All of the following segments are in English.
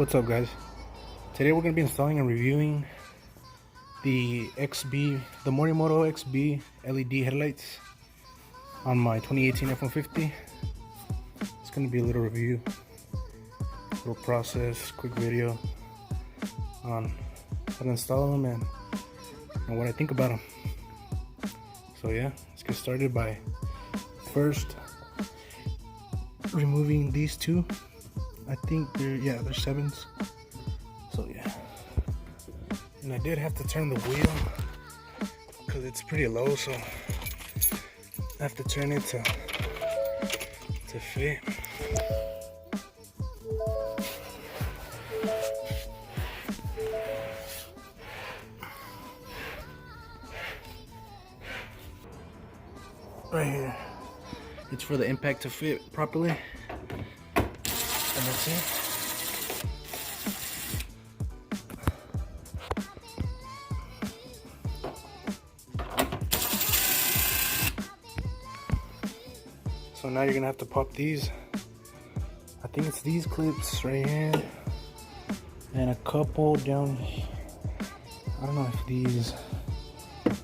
What's up, guys? Today we're going to be installing and reviewing the Morimoto XB LED headlights on my 2018 F-150. It's going to be a little review, little process, quick video on how to install them and what I think about them. So yeah, let's get started by first removing these two. I think they're 7s. So yeah, and I did have to turn the wheel because it's pretty low, so I have to turn it to fit. Right here, it's for the impact to fit properly, and that's it. So now you're gonna have to pop these. I think it's these clips right here, and a couple down here. I don't know if these,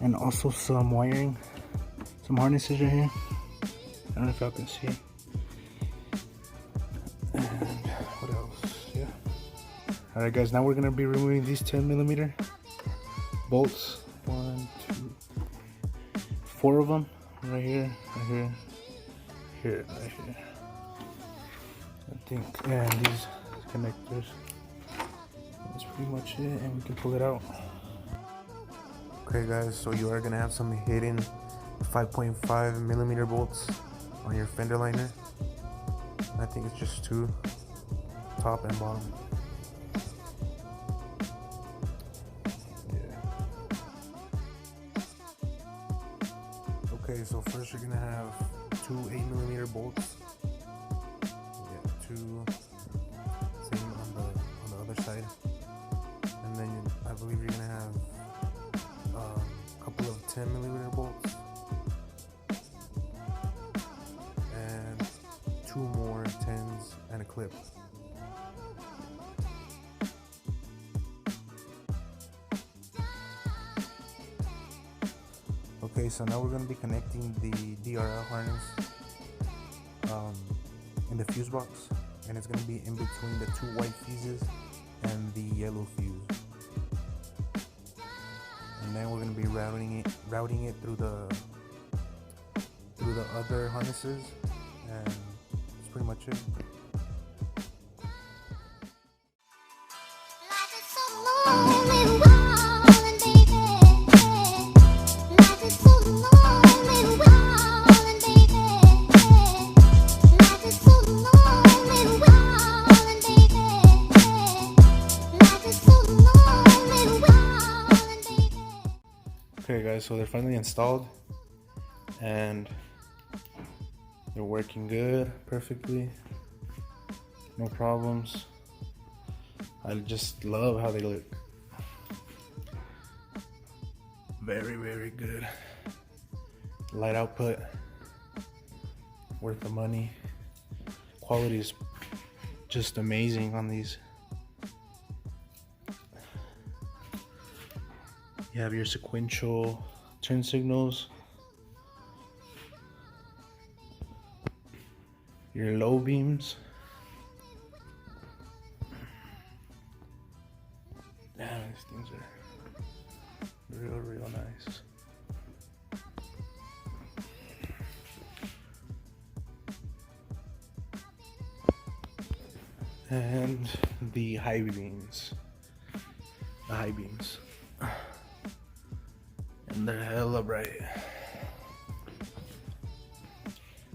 and also some wiring, some harnesses right here. I don't know if y'all can see. And what else? Yeah. All right, guys. Now we're gonna be removing these 10mm bolts. 1, 2, 4 of them. Right here. Right here. Here, right here. I think, and these connectors. That's pretty much it, and we can pull it out. Okay, guys, so you are gonna have some hidden 5.5mm bolts on your fender liner. I think it's just 2, top and bottom. Okay, so first you're gonna have 2 8mm bolts. Yeah, 2 same on the other side, and then I believe you're gonna have a couple of 10mm bolts and 2 more 10s and a clip. Okay, so now we're going to be connecting the DRL harness in the fuse box, and it's going to be in between the 2 white fuses and the yellow fuse. And then we're going to be routing it through the other harnesses, and that's pretty much it. Okay, guys, so they're finally installed and they're working good, perfectly, no problems. I just love how they look. Very, very good. Light output, worth the money. Quality is just amazing on these. You have your sequential turn signals, your low beams. Damn, these things are real nice. And the high beams. And they're hella bright.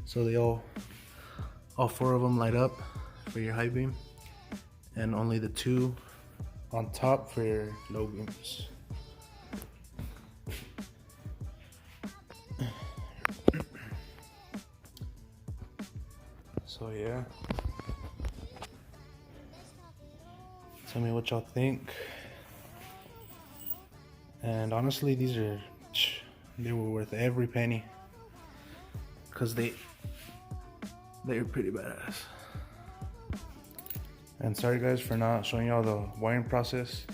So they all 4 of them light up for your high beam, and only the 2 on top for your low beams. So yeah, tell me what y'all think. And honestly, they were worth every penny, because they're pretty badass. And sorry guys for not showing y'all the wiring process.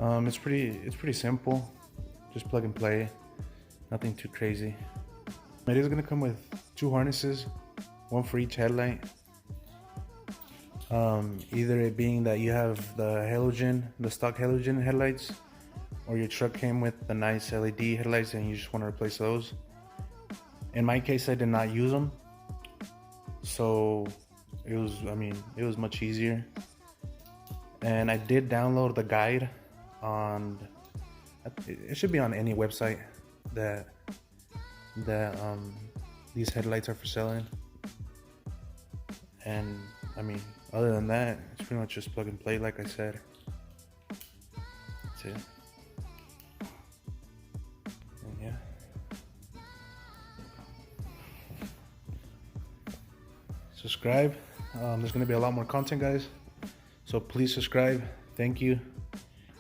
It's pretty simple. Just plug and play. Nothing too crazy. It is gonna come with 2 harnesses, one for each headlight. Either it being that you have the stock halogen headlights, or your truck came with the nice LED headlights and you just want to replace those. In my case, I did not use them, so it was much easier. And I did download the guide on, it should be on any website that these headlights are for selling. And other than that, it's pretty much just plug and play, like I said. That's it. And yeah. Subscribe. There's gonna be a lot more content, guys. So please subscribe. Thank you.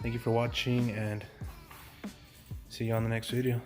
Thank you for watching, and see you on the next video.